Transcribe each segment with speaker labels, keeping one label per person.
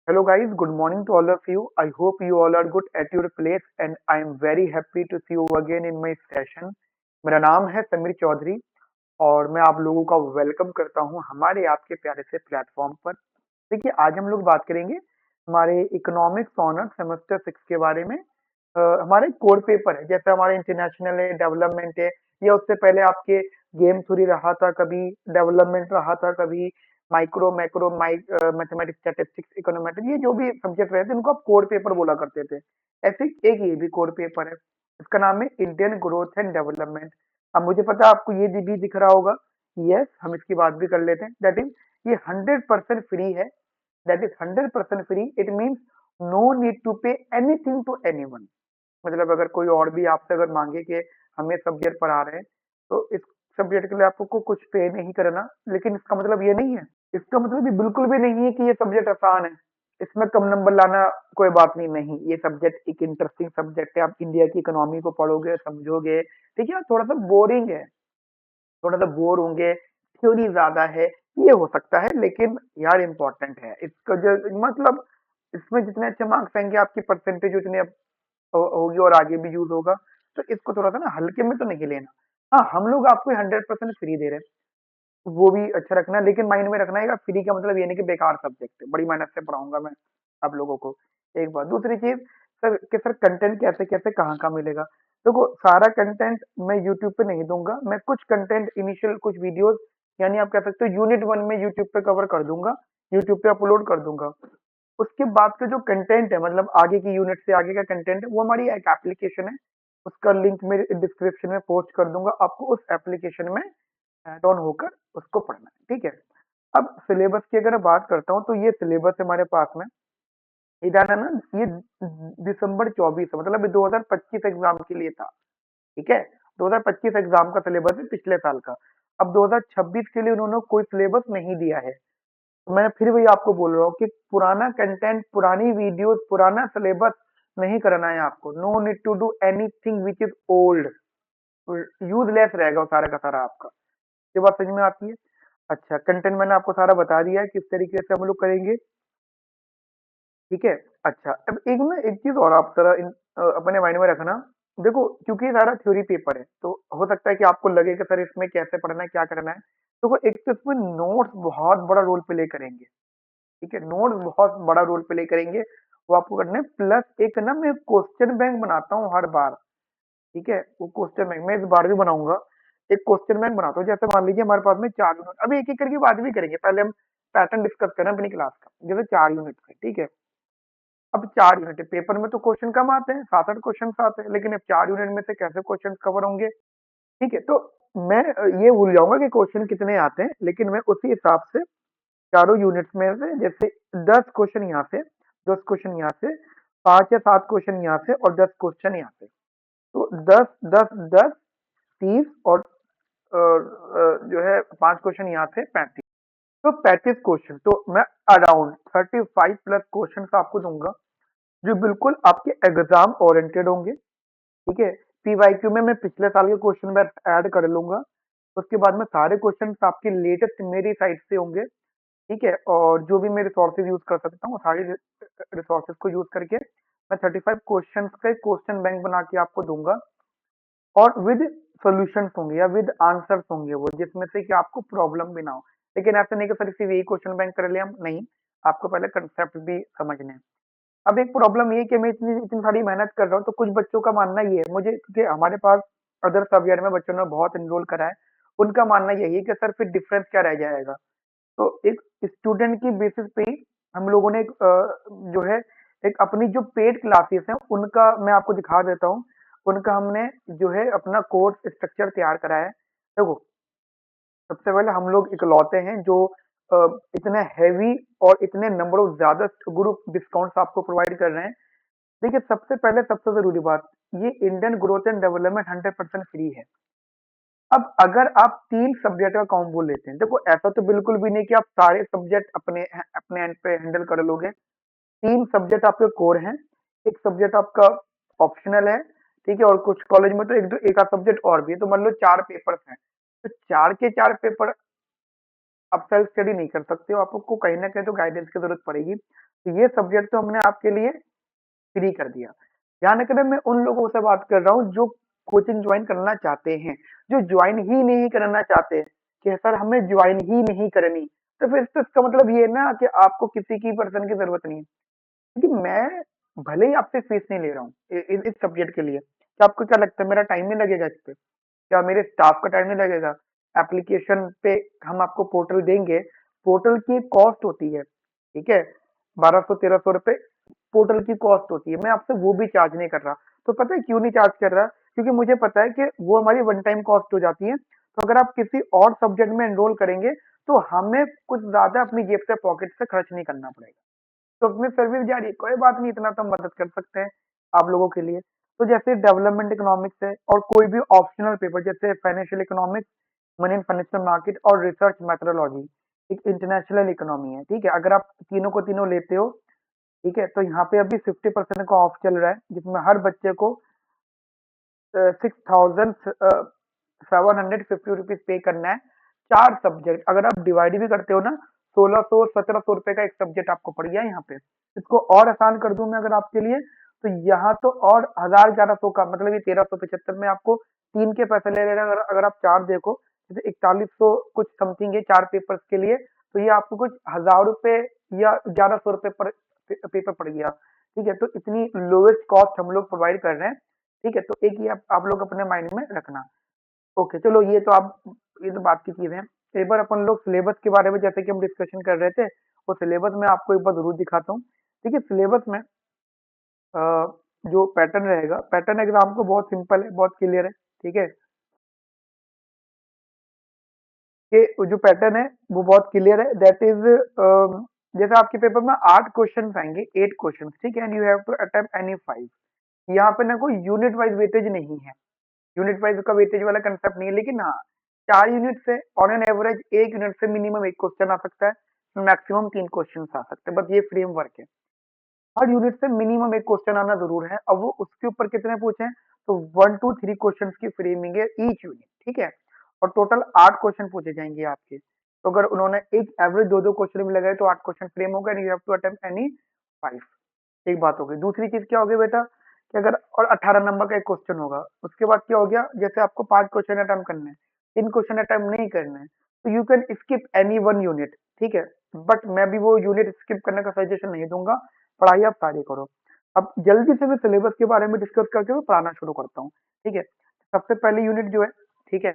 Speaker 1: Hello guys, good morning to all of you. I hope you all are good at your place and I am very happy to see you again in my session. मेरा नाम है समीर चौधरी और मैं आप लोगों का welcome करता हूं हमारे आपके प्यारे से प्लेटफॉर्म पर। देखिए आज हम लोग बात करेंगे हमारे इकोनॉमिक्स ऑनर सेमेस्टर 6 के बारे में। हमारे कोर पेपर है जैसे हमारे इंटरनेशनल है, डेवलपमेंट है या उससे पहले आपके गेम थ्योरी रहा था, कभी डेवलपमेंट रहा था, कभी माइक्रो मैक्रो मैथमेटिक्स स्टैटिस्टिक्स इकोनॉमेट्रिक, ये जो भी सब्जेक्ट रहे थे इनको आप कोर पेपर बोला करते थे। ऐसे एक ये भी कोर पेपर है, इसका नाम है इंडियन ग्रोथ एंड डेवलपमेंट। अब मुझे पता है आपको ये भी दिख रहा होगा। यस, हम इसकी बात भी कर लेते हैं। दैट इज ये 100% फ्री है। That is 100% free. It means no need to pay anything to anyone. मतलब अगर कोई और भी आपसे अगर मांगे कि हमें सब्जेक्ट पढ़ा रहे हैं तो इस सब्जेक्ट के लिए आपको कुछ पे नहीं करना, लेकिन इसका मतलब ये नहीं है, इसका मतलब ये बिल्कुल भी नहीं है कि ये सब्जेक्ट आसान है, इसमें कम नंबर लाना कोई बात नहीं। नहीं, ये सब्जेक्ट एक इंटरेस्टिंग सब्जेक्ट है। आप इंडिया की इकोनॉमी को पढ़ोगे, समझोगे। ठीक है, थोड़ा सा बोरिंग है, थोड़ा सा बोर होंगे, थ्योरी ज्यादा है, ये हो सकता है, लेकिन यार इम्पोर्टेंट है इसका जो मतलब इसमें जितने अच्छे मार्क्स आएंगे आपकी परसेंटेज उतनी होगी और आगे भी यूज होगा। तो इसको थोड़ा सा ना हल्के में तो नहीं लेना। हाँ, हम लोग आपको 100% फ्री दे रहे हैं, वो भी अच्छा रखना है, लेकिन माइंड में रखना है फ्री का मतलब ये नहीं कि बेकार सब्जेक्ट है, बड़ी मेहनत से पढ़ाऊंगा मैं आप लोगों को। एक बात, दूसरी चीज सर कि सर कंटेंट कैसे कैसे कहाँ कहाँ मिलेगा। देखो, सारा कंटेंट मैं यूट्यूब पे नहीं दूंगा, मैं कुछ कंटेंट इनिशियल कुछ वीडियोस यानी आप कह सकते हो यूनिट 1 में यूट्यूब पे कवर कर दूंगा, यूट्यूब पे अपलोड कर दूंगा। उसके बाद का जो कंटेंट है, मतलब आगे की यूनिट से आगे का कंटेंट है, वो हमारी एक एप्लीकेशन है, उसका लिंक मेरे डिस्क्रिप्शन में पोस्ट कर दूंगा, आपको उस एप्लीकेशन में ऐड ऑन होकर उसको पढ़ना है। ठीक है। अब सिलेबस की अगर मैं बात करता हूँ तो ये सिलेबस हमारे पास में इधर है ना, ये दिसंबर 24 है, मतलब 2025 एग्जाम के लिए था। ठीक है, 2025 एग्जाम का सिलेबस है पिछले साल का। अब 2026 के लिए उन्होंने कोई सिलेबस नहीं दिया है। तो मैं फिर वही आपको बोल रहा हूँ कि पुराना कंटेंट, पुरानी वीडियोस, पुराना सिलेबस नहीं करना है आपको। No need to do anything which is old, useless रहेगा वो सारा का सारा आपका। ये बात समझ में आती है। अच्छा, कंटेंट मैंने आपको सारा बता दिया है किस तरीके से हम लोग करेंगे। ठीक है। अच्छा, अब एक चीज और आप जरा अपने माइंड में रखना। देखो, क्योंकि ये सारा थ्योरी पेपर है तो हो सकता है कि आपको लगे कि सर इसमें कैसे पढ़ना है, क्या करना है। तो वो एक तो इसमें नोट्स बहुत बड़ा रोल प्ले करेंगे। ठीक है, नोट्स बहुत बड़ा रोल प्ले करेंगे, वो आपको करना है। प्लस एक ना मैं क्वेश्चन बैंक बनाता हूँ हर बार। ठीक है, वो क्वेश्चन बैंक मैं इस बार भी बनाऊंगा। एक क्वेश्चन बैंक बनाता हूँ, जैसे मान लीजिए हमारे पास में 4 यूनिट, अभी एक एक करके बात भी करेंगे, पहले हम पैटर्न डिस्कस करें अपनी क्लास का। जैसे 4 यूनिट है, ठीक है। अब 4 यूनिट है, पेपर में तो क्वेश्चन कम आते हैं, 7-8 क्वेश्चन आते हैं, लेकिन अब 4 यूनिट में से कैसे क्वेश्चन कवर होंगे। ठीक है, तो मैं ये भूल जाऊंगा कि क्वेश्चन कितने आते हैं, लेकिन मैं उसी हिसाब से चारों यूनिट्स में से जैसे 10 क्वेश्चन यहाँ से, 10 क्वेश्चन यहाँ से, 5 या 7 क्वेश्चन यहाँ से और 10 क्वेश्चन यहाँ से। तो 10 10 10 30 और जो है 5 क्वेश्चन यहाँ से 35। तो 35 क्वेश्चन, तो मैं अराउंड 35+ क्वेश्चन आपको दूंगा जो बिल्कुल आपके एग्जाम ओरिएंटेड होंगे। ठीक है, पीवाईक्यू में मैं पिछले साल के क्वेश्चन मैं ऐड कर लूंगा। उसके बाद में सारे क्वेश्चन आपके लेटेस्ट मेरी साइड से होंगे। ठीक है, और जो भी मैं रिसोर्सेज यूज कर सकता हूँ सारी रिसोर्सेज को यूज करके मैं 35 क्वेश्चन का क्वेश्चन बैंक बना के आपको दूंगा, और विद सॉल्यूशंस होंगे या विद आंसर्स होंगे वो, जिसमें से कि आपको प्रॉब्लम भी ना हो। लेकिन ऐसा नहीं कि सर सिर्फ यही क्वेश्चन बैंक कर लिया हम, नहीं, आपको पहले कंसेप्ट भी समझने हैं। अब एक प्रॉब्लम ये है कि मैं इतनी इतनी सारी मेहनत कर रहा हूँ, तो कुछ बच्चों का मानना ये है मुझे, क्योंकि हमारे पास अदर सब्जेक्ट में बच्चों ने बहुत इनरोल करा है, उनका मानना यही है कि सर फिर डिफरेंस क्या रह जाएगा। तो एक स्टूडेंट की बेसिस पे ही हम लोगों ने एक जो है एक अपनी जो पेड क्लासेस हैं उनका मैं आपको दिखा देता हूँ। उनका हमने जो है अपना कोर्स स्ट्रक्चर तैयार करा है। देखो, सबसे पहले हम लोग इकलौते हैं जो अ, इतने हैवी और इतने नंबर ऑफ ज्यादा ग्रुप डिस्काउंट्स आपको प्रोवाइड कर रहे हैं। देखिए, सबसे पहले सबसे जरूरी बात, ये Indian growth and development 100% free है। अब अगर आप 3 सब्जेक्ट का कॉम्बो लेते हैं, देखो ऐसा तो बिल्कुल भी नहीं कि आप सारे सब्जेक्ट अपने अपने एंड पे हैंडल कर लोगे। 3 सब्जेक्ट आपके कोर हैं, एक सब्जेक्ट आपका ऑप्शनल है। ठीक है, और कुछ कॉलेज में तो एक दो एक आध सब्जेक्ट और भी है, तो मान लो 4 पेपर्स हैं, तो 4 के 4 पेपर आप सेल्फ स्टडी नहीं कर सकते हो, आपको कहीं ना कहीं तो गाइडेंस की जरूरत पड़ेगी। तो ये सब्जेक्ट तो हमने आपके लिए फ्री कर दिया। ध्यान रखना, मैं उन लोगों से बात कर रहा हूँ जो कोचिंग ज्वाइन करना चाहते हैं। जो ज्वाइन ही नहीं करना चाहते कि सर हमें ज्वाइन ही नहीं करनी, तो फिर तो इसका मतलब ये है ना कि आपको किसी की पर्सन की जरूरत नहीं है। क्योंकि मैं भले ही आपसे फीस नहीं ले रहा हूँ इस सब्जेक्ट के लिए, तो आपको क्या लगता है मेरा टाइम नहीं लगेगा इस पे? क्या मेरे स्टाफ का टाइम नहीं लगेगा? एप्लीकेशन पे हम आपको पोर्टल देंगे, पोर्टल की कॉस्ट होती है, ठीक है, 1200-1300 रुपए पोर्टल की कॉस्ट होती है, मैं आपसे वो भी चार्ज नहीं कर रहा। तो पता है क्यों नहीं चार्ज कर रहा? क्योंकि मुझे पता है कि वो हमारी वन टाइम कॉस्ट हो जाती है। तो अगर आप किसी और सब्जेक्ट में एनरोल करेंगे तो हमें कुछ ज्यादा अपनी जेब से पॉकेट से खर्च नहीं करना पड़ेगा। तो अपनी सर्विस जारी है, कोई बात नहीं, इतना तो हम मदद कर सकते हैं आप लोगों के लिए। तो जैसे डेवलपमेंट इकोनॉमिक्स है, और कोई भी ऑप्शनल पेपर जैसे financial economics, money and financial market और रिसर्च मेथोडोलॉजी, एक इंटरनेशनल इकोनॉमी है, ठीक है। अगर आप तीनों को तीनों लेते हो, ठीक है, तो यहाँ पे अभी 50% का ऑफ चल रहा है, जिसमें हर बच्चे को 6,750 रुपीज पे करना है। 4 सब्जेक्ट अगर आप डिवाइड भी करते हो ना, 1600-1700 रुपए का एक सब्जेक्ट आपको पड़ गया यहाँ पे। इसको और आसान कर दूं मैं अगर आपके लिए, तो यहाँ तो और 1100 का मतलब ये 1375 में आपको तीन के पैसे ले लेना। अगर आप चार देखो, जैसे 4100 कुछ समथिंग है 4 पेपर्स के लिए, तो ये आपको कुछ 1000 रुपए या 1100 रुपए पर पेपर पड़ गया, ठीक है। तो इतनी लोएस्ट कॉस्ट हम लोग प्रोवाइड कर रहे हैं, ठीक है। तो एक ये आप लोग अपने माइंड में रखना। ओके, चलो ये तो आप, ये तो बात की चीजें हैं। एक बार अपन लोग सिलेबस के बारे में जैसे कि हम डिस्कशन कर रहे थे, वो सिलेबस में आपको एक बार जरूर दिखाता हूँ। देखिए सिलेबस में अ, जो पैटर्न रहेगा, पैटर्न एग्जाम को बहुत सिंपल है, बहुत क्लियर है, ठीक है। कि जो पैटर्न है वो बहुत क्लियर है, दैट इज जैसे आपके पेपर में 8 क्वेश्चन आएंगे, 8 क्वेश्चन, ठीक है, and you have to attempt any 5। यहाँ पे ना कोई यूनिट वाइज वेटेज नहीं है, यूनिट वाइज का वेटेज वाला कंसेप्ट नहीं है, लेकिन हाँ 4 यूनिट से ऑन एन एवरेज एक यूनिट से मिनिमम एक क्वेश्चन आ सकता है, मैक्सिमम 3 क्वेश्चन आ सकते हैं, बस ये फ्रेमवर्क है। हर यूनिट से मिनिमम एक क्वेश्चन आना जरूर है। अब वो उसके ऊपर कितने पूछे हैं, तो 1 to 3 क्वेश्चन की फ्रेमिंग है ईच यूनिट, ठीक है। और टोटल 8 क्वेश्चन पूछे जाएंगे आपके। तो अगर उन्होंने एक एवरेज दो दो क्वेश्चन भी लगाए तो 8 क्वेश्चन फ्रेम होगा, and you have to attempt any 5। एक बात हो गई। दूसरी चीज क्या हो गई बेटा, कि अगर और 18 नंबर का एक क्वेश्चन होगा, उसके बाद क्या हो गया, जैसे आपको 5 क्वेश्चन अटेम्प्ट करने हैं, 3 क्वेश्चन अटेम्प्ट नहीं करने हैं, तो you can skip any 1 unit, ठीक है। बट मैं भी वो यूनिट स्किप करने का सजेशन नहीं दूंगा, पढ़ाई आप सारी करो। अब जल्दी से मैं सिलेबस के बारे में डिस्कस करके मैं पढ़ाना शुरू करता हूँ, ठीक है। सबसे पहली यूनिट जो है, ठीक है,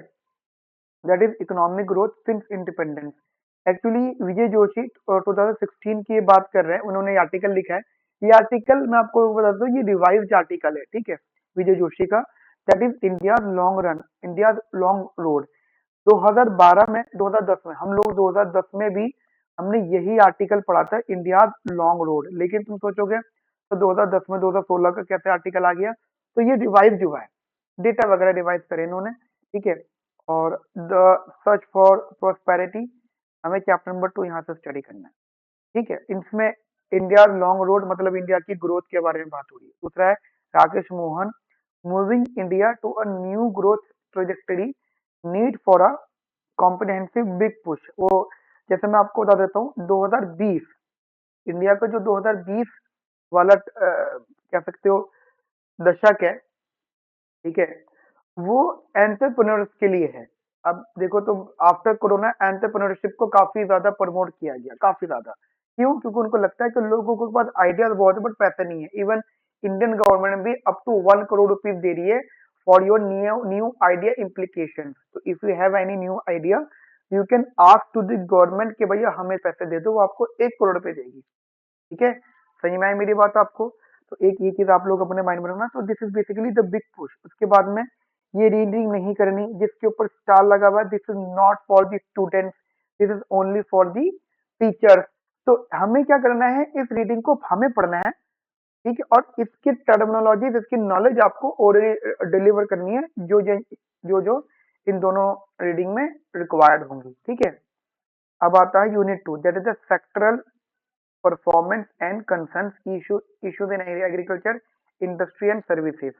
Speaker 1: that is economic growth since independence. Actually Vijay Joshi 2016 की बात कर रहे हैं, उन्होंने ये आर्टिकल लिखा है। ये आर्टिकल मैं आपको बता दूं, ये रिवाइज्ड आर्टिकल है, ठीक है, विजय जोशी का। That is India long run, India long road. 2012 में, 2010 में, हम लोग 2010 में भी हमने यही आर्टिकल पढ़ा था, इंडिया लॉन्ग रोड। लेकिन तुम सोचोगे तो 2010 में 2016 का कैसे आर्टिकल आ गया? तो ये रिवाइज हुआ है, डेटा वगैरह रिवाइज करे इन्होंने, ठीक है। और द सर्च फॉर प्रोस्पेरिटी, हमें चैप्टर नंबर 2 यहाँ से स्टडी करना है, ठीक है। इसमें इंडिया लॉन्ग रोड मतलब इंडिया की ग्रोथ के बारे में बात हो रही है। दूसरा है Rakesh Mohan, moving India to a new growth trajectory, need for a comprehensive big push. वो जैसे मैं आपको बता देता हूँ, 2020 इंडिया का जो 2020 वाला कह सकते हो दशक है, ठीक है, वो एंटरप्रेन्योर्स के लिए है। अब देखो तो आफ्टर कोरोना एंटरप्रेन्योरशिप को काफी ज्यादा प्रमोट किया गया, काफी ज्यादा। क्यों? क्योंकि उनको लगता है कि लोगों के पास आइडियाज बहुत है बट पैसे नहीं है। इवन इंडियन गवर्नमेंट भी अप टू 1 करोड़ रुपीज दे रही है for your new new idea implication. तो if you have any new idea, you can ask to the government कि भैया हमें पैसे दे दो, वो आपको 1 करोड़ रुपए देगी, ठीक है। समझ में आई मेरी बात आपको? तो एक ये चीज आप लोग अपने माइंड में रखना। तो this is basically the big push. उसके बाद में ये रीडिंग नहीं करनी जिसके ऊपर स्टार लगा हुआ है, this is not for the students, this is only for the teachers. तो हमें क्या करना है, इस रीडिंग को हमें पढ़ना है, ठीक है, और इसकी टर्मिनोलॉजी, इसकी नॉलेज आपको और डिलीवर करनी है, जो इन दोनों रीडिंग में रिक्वायर्ड होंगी, ठीक है। अब आता है unit 2, that is the sectoral performance and concerns issues in agriculture, industry and services,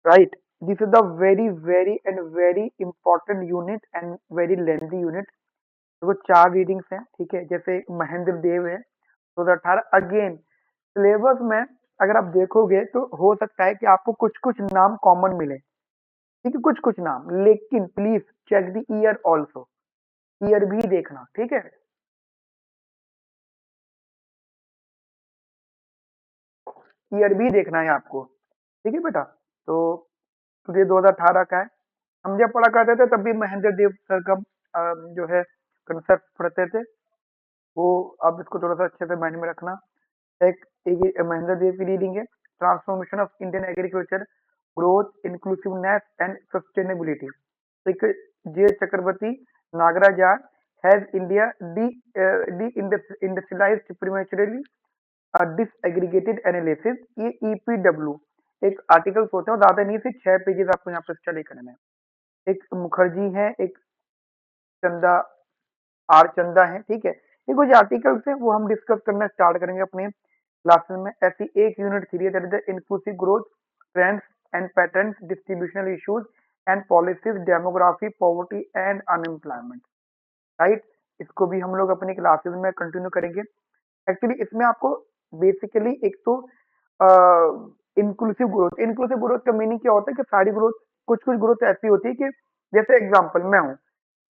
Speaker 1: right? This is the very and very important unit and very lengthy unit. देखो 4 रीडिंग्स हैं, ठीक है? जैसे महेंद्र देव है 2018। अगेन सिलेबस में अगर आप देखोगे तो हो सकता है कि आपको कुछ-कुछ नाम कॉमन मिले, ठीक है? कुछ-कुछ नाम, लेकिन please check the year also, year भी देखना, ठीक है? ईयर भी देखना है आपको, ठीक है बेटा? तो ये 2018 का है। हम जब पढ़ा करते थे तब भी महेंद्र देव सर का जो है कंसेप्ट पढ़ते थे। वो अब इसको थोड़ा सा अच्छे से माइंड में रखना। एक ये महेंद्र देव की रीडिंग है, transformation of Indian agriculture, growth, inclusiveness and sustainability. एक J Chakravorty Nagaraj has India de industrialised prematurely disaggregated analysis. ये ईपीडब्ल्यू एक आर्टिकल होता है, ज्यादा नहीं, सिर्फ 6 पेजेस आपको यहाँ पे स्टडी करने हैं। एक मुखर्जी है, एक चंदा आर चंदा है, ठीक है? ये कुछ आर्टिकल्स है, वो हम डिस्कस करना स्टार्ट करेंगे अपने क्लासेस में। ऐसी एक यूनिट थ्री है, that is the inclusive growth, trends and patterns, distributional issues and policies, demography, poverty and unemployment, right? इसको भी हम लोग अपनी क्लासेस में कंटिन्यू करेंगे। एक्चुअली इसमें आपको बेसिकली एक तो इंक्लूसिव ग्रोथ का मीनिंग क्या होता है कि सारी ग्रोथ, कुछ कुछ ग्रोथ ऐसी होती है कि जैसे एग्जांपल मैं हूँ,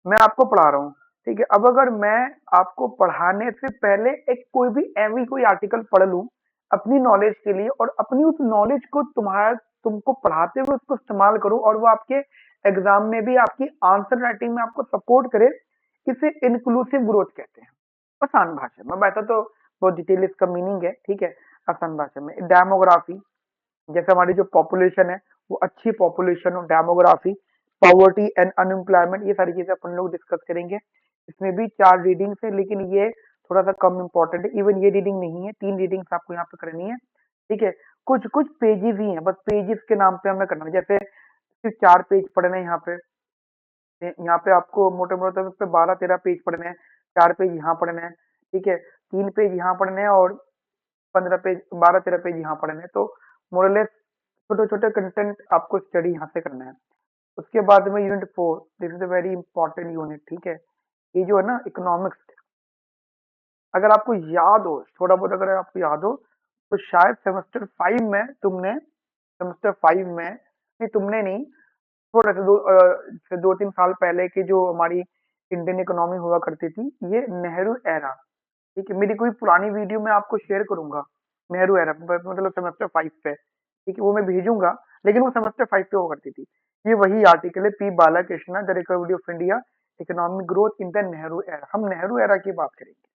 Speaker 1: मैं आपको पढ़ा रहा हूँ, ठीक है? अब अगर मैं आपको पढ़ाने से पहले एक कोई भी एवी कोई आर्टिकल पढ़ लूं अपनी नॉलेज के लिए, और अपनी उस नॉलेज को तुमको पढ़ाते हुए उसको इस्तेमाल करूं, और वो आपके एग्जाम में भी आपकी आंसर राइटिंग में आपको सपोर्ट करे, इसे इंक्लूसिव ग्रोथ कहते हैं, आसान भाषा में। वैसा तो बहुत डिटेल इसका मीनिंग है, ठीक है? आसान भाषा में डेमोग्राफी, जैसे हमारी जो पॉपुलेशन है वो अच्छी पॉपुलेशन हो, डेमोग्राफी, पॉवर्टी एंड अनएम्प्लॉयमेंट, ये सारी चीजें अपन लोग डिस्कस करेंगे। इसमें भी 4 रीडिंग्स है, लेकिन ये थोड़ा सा कम इम्पोर्टेंट है। इवन ये रीडिंग नहीं है, 3 रीडिंग्स आपको यहाँ पे करनी है, ठीक है? कुछ कुछ पेजेस ही हैं, बस पेजेस के नाम पे हमें करना है। जैसे सिर्फ 4 पेज पढ़ने हैं यहाँ पे, यहाँ पे आपको मोटे मोटे तौर पे 12-13 पेज पढ़ने हैं, 4 पेज यहाँ पढ़ने हैं, ठीक है? 3 पेज यहाँ पढ़ने हैं और 15 पेज, 12-13 पेज यहाँ पढ़ने हैं। तो मोरलेस छोटे छोटे कंटेंट आपको स्टडी यहाँ से करना है। उसके बाद में unit 4, this is a very important unit, ठीक है? ये जो है ना इकोनॉमिक्स, अगर आपको याद हो, थोड़ा बहुत अगर आपको याद हो, तो शायद सेमेस्टर 5 में तुमने, सेमेस्टर 5 में नहीं, तुमने नहीं, थोड़ा सा 2-3 साल पहले की जो हमारी इंडियन इकोनॉमी हुआ करती थी, ये नेहरू एरा, ठीक है? मेरी कोई पुरानी वीडियो मैं आपको शेयर करूंगा, नेहरू एरा मतलब सेमेस्टर 5 पे, ठीक है? वो मैं भेजूंगा, लेकिन वो सेमेस्टर 5 पे हुआ करती थी। ये वही आर्टिकल है, P Balakrishna, the recovery of India, economic growth in the Nehru era. हम नेहरू एरा की बात करेंगे,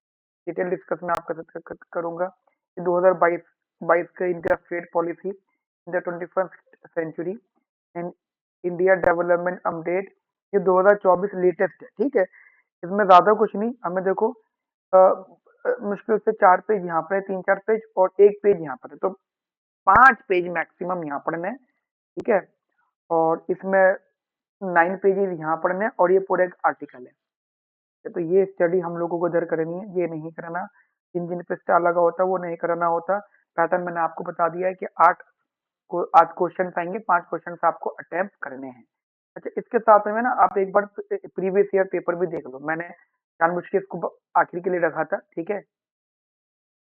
Speaker 1: डिटेल डिस्कस मैं आपके साथ करूंगा। 2022 का India trade policy in the 21st century and India development update, ये 2024 लेटेस्ट है, ठीक है? इसमें ज्यादा कुछ नहीं, हमें देखो मुश्किल से 4 पेज यहाँ पर है, 3-4 पेज और 1 पेज यहाँ पर है, तो 5 पेज मैक्सिमम यहाँ पढ़ने हैं, ठीक है? और इसमें 9 पेजेस यहाँ पढ़ने हैं, और ये पूरा एक आर्टिकल है। तो ये स्टडी हम लोगों को इधर करनी है, ये नहीं करना। जिन जिन पे स्टार लगा होता है वो नहीं करना होता। पैटर्न मैंने आपको बता दिया है कि 8 क्वेश्चन आएंगे, 5 क्वेश्चन आपको अटेम्प्ट करने हैं। अच्छा, इसके साथ में ना आप एक बार प्रीवियस ईयर पेपर भी देख लो, मैंने जानबूझ के इसको आखिर के लिए रखा था, ठीक है?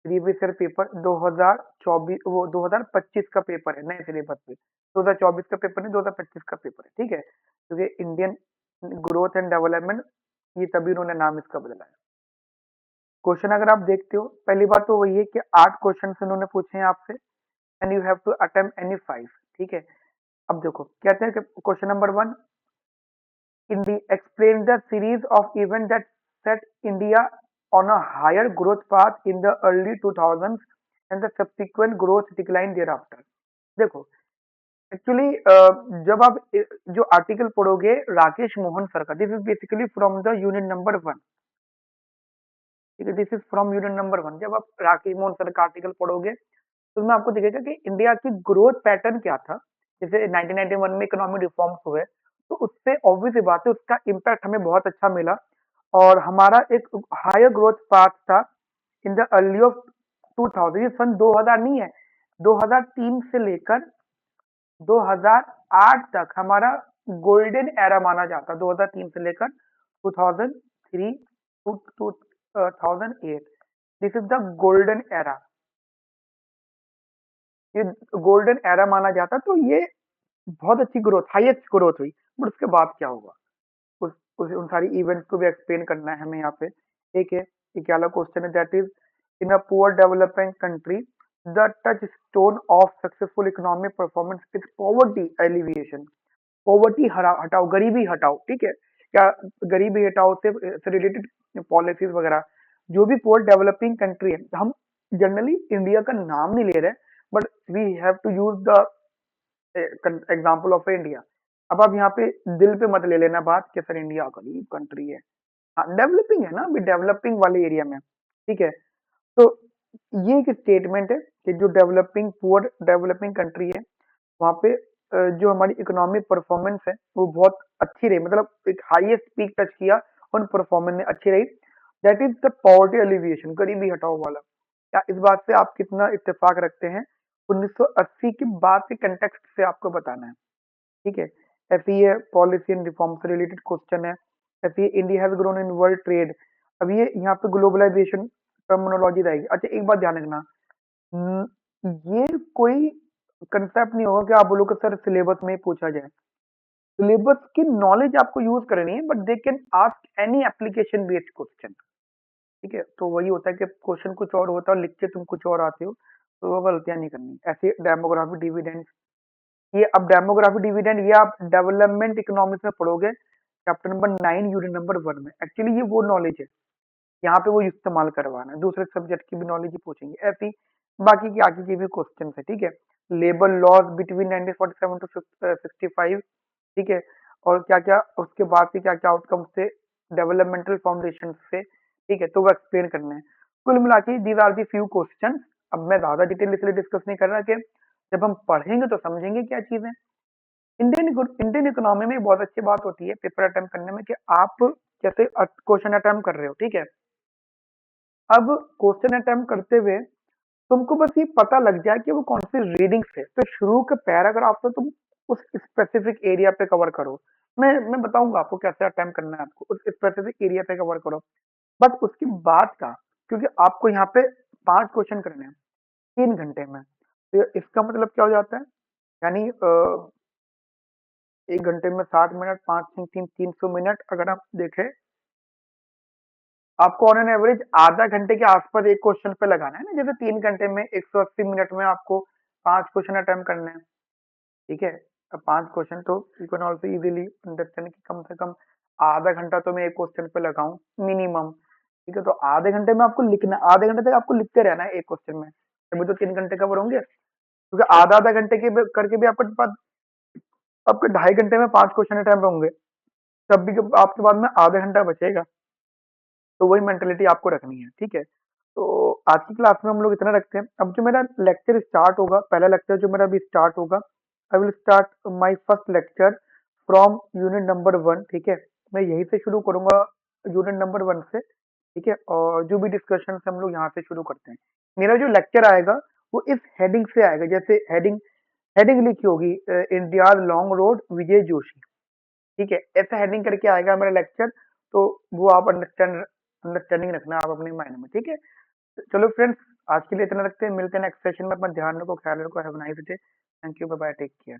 Speaker 1: प्रीवियस ईयर पेपर 2024, वो 2025 का पेपर है नए सिलेबस पे, 2024 का पेपर नहीं, 2025 का पेपर है, ठीक है? क्योंकि इंडियन ग्रोथ एंड डेवलपमेंट, ये तभी उन्होंने नाम इसका बदला है। क्वेश्चन अगर आप देखते हो, पहली बात तो वही है कि 8 क्वेश्चन उन्होंने पूछे हैं आपसे, and you have to attempt any 5, ठीक है? अब देखो कहते हैं कि question number 1, in the explain the series of events that set India on a higher growth path in the early 2000s and the subsequent growth decline thereafter। देखो actually जब आप जो आर्टिकल पढ़ोगे राकेश मोहन सर का, this is basically from the unit number 1, ठीक है? This is from unit number 1। जब आप राकेश मोहन सर का आर्टिकल पढ़ोगे तो उसमें आपको दिखेगा कि इंडिया की ग्रोथ पैटर्न क्या था। जैसे 1991 में इकोनॉमिक रिफॉर्म्स हुए, तो उससे ऑब्वियस सी बात है उसका इम्पैक्ट हमें बहुत अच्छा मिला, और हमारा एक हायर ग्रोथ पाथ था इन द अर्ली ऑफ 2000। ये सन 2000 नहीं है, 2003 से लेकर 2008 तक हमारा गोल्डन एरा माना जाता है, 2003 से लेकर 2003 2008, this is the golden era. ये गोल्डन एरा माना जाता है, तो ये बहुत अच्छी ग्रोथ, हाईएस्ट ग्रोथ हुई। बट उसके बाद क्या हुआ, उन सारी इवेंट्स को भी एक्सप्लेन करना है हमें यहाँ पे। ठीक है, ये क्या वाला क्वेश्चन है, that is in a poor developing country the touch stone of successful economic performance is poverty alleviation. Poverty हटाओ, गरीबी हटाओ, ठीक है, क्या गरीबी हटाओ से रिलेटेड पॉलिसीज वगैरह। जो भी पुअर डेवलपिंग कंट्री है, हम जनरली इंडिया का नाम नहीं ले रहे, but we have to use the example of India. अब आप यहाँ पे दिल पे मत ले लेना बात कि सर इंडिया गरीब कंट्री है। हाँ, डेवलपिंग है ना, अभी डेवलपिंग वाले एरिया में, ठीक है। तो ये एक स्टेटमेंट है कि जो डेवलपिंग पुअर डेवलपिंग कंट्री है, वहाँ पे जो हमारी इकोनॉमिक परफॉर्मेंस है वो बहुत अच्छी रही, मतलब एक हाईएस्ट पीक टच किया, उन परफॉर्मेंस ने अच्छी रही। That is the poverty alleviation, गरीबी हटाओ वाला। क्या इस बात से आप कितना इत्तेफाक रखते हैं? 1980 के बाद के कंटेक्स्ट से आपको बताना है, ठीक है। ऐसे ही है, पॉलिसी एंड रिफॉर्म से रिलेटेड क्वेश्चन है। ऐसे ही India has grown in world trade. अब ये यहाँ पे ग्लोबलाइजेशन टर्मिनोलॉजी रहेगी। अच्छा, एक बात ध्यान रखना, न, ये कोई कंसेप्ट नहीं होगा कि आप बोलो कि सर सिलेबस में ही पूछा जाए। सिलेबस की नॉलेज आपको यूज करनी है, but they can ask any application based question, ठीक है। तो वही होता है कि क्वेश्चन कुछ और होता है, लिख के तुम कुछ और आते हो, तो वो गलतियां नहीं करनी। ऐसे डेमोग्राफी डिविडेंड, ये अब डेमोग्राफी डिविडेंड ये आप डेवलपमेंट इकोनॉमिक्स में पढ़ोगे, चैप्टर नंबर 9 यूनिट नंबर 1 में। एक्चुअली ये वो नॉलेज है, यहाँ पे वो इस्तेमाल करवाना है, दूसरे सब्जेक्ट की भी नॉलेज ही पूछेंगे। ऐसी बाकी की आगे के भी क्वेश्चन है, ठीक है। लेबर लॉज बिटवीन 1947 टू 65, ठीक है। और क्या क्या उसके बाद के क्या क्या आउटकम्स थे डेवलपमेंटल फाउंडेशन से, ठीक है, तो वो एक्सप्लेन करने हैं। कुल मिला के these are the few questions. अब मैं ज्यादा डिटेल इसलिए डिस्कस नहीं कर रहा कि जब हम पढ़ेंगे तो समझेंगे क्या चीज है। इंडियन इंडियन इकोनॉमी में बहुत अच्छी बात होती है पेपर अटेम्प्ट करने में कि आप जैसे क्वेश्चन अटेम्प्ट कर रहे हो, ठीक है। अब क्वेश्चन अटेम्प्ट करते हुए तुमको बस ये पता लग जाए कि वो कौन सी रीडिंग से, तो शुरू के पैराग्राफ से तुम उस स्पेसिफिक एरिया पे कवर करो। मैं बताऊंगा आपको कैसे अटेम्प्ट करना है, आपको उस स्पेसिफिक एरिया पे कवर करो। बट उसके बाद का, क्योंकि आपको यहाँ पे 5 क्वेश्चन करने हैं 3 घंटे में, तो इसका मतलब क्या हो जाता है, यानी 1 घंटे में 60 मिनट, 5 3 300 मिनट अगर आप देखें, आपको ऑन एन एवरेज आधा घंटे के आसपास एक क्वेश्चन पे लगाना है ना। जैसे 3 घंटे में 180 मिनट में आपको 5 क्वेश्चन अटेम्प्ट करने हैं, ठीक है। अब 5 क्वेश्चन, तो you can also easily understand कि कम से कम आधा घंटा तो मैं एक क्वेश्चन पे लगाऊं मिनिमम, ठीक है। तो आधे घंटे में आपको लिखना, आधे घंटे तक आपको लिखते रहना है एक क्वेश्चन में, तभी तो 3 घंटे कवर होंगे। क्योंकि आधा आधा घंटे के करके भी आपके पास आपके 2.5 घंटे में 5 क्वेश्चन अटेम्प्ट होंगे, तब भी आपके पास में आधा घंटा बचेगा। तो वही मेंटेलिटी आपको रखनी है, ठीक है। तो आज की क्लास में हम लोग इतना रखते हैं। अब जो मेरा लेक्चर स्टार्ट होगा, पहला लेक्चर जो मेरा अभी स्टार्ट होगा, I will start my first lecture from unit number 1, ठीक है। मैं यहीं से शुरू करूंगा, यूनिट नंबर 1 से, ठीक है। और जो भी डिस्कशन हम लोग यहाँ से शुरू करते हैं। मेरा जो लेक्चर आएगा वो इस हेडिंग से आएगा, जैसे हेडिंग हेडिंग लिखी होगी इंडिया लॉन्ग रोड विजय जोशी, ठीक है। ऐसा हेडिंग करके आएगा मेरा लेक्चर, तो वो आप अंडरस्टैंडिंग रखना आप अपने माइंड में, ठीक है। चलो फ्रेंड्स, आज के लिए इतना रखते हैं, मिलते हैं नेक्स्ट सेशन में। अपना ध्यान रखो, ख्याल रखो, have a nice day. Thank you, bye bye, take care.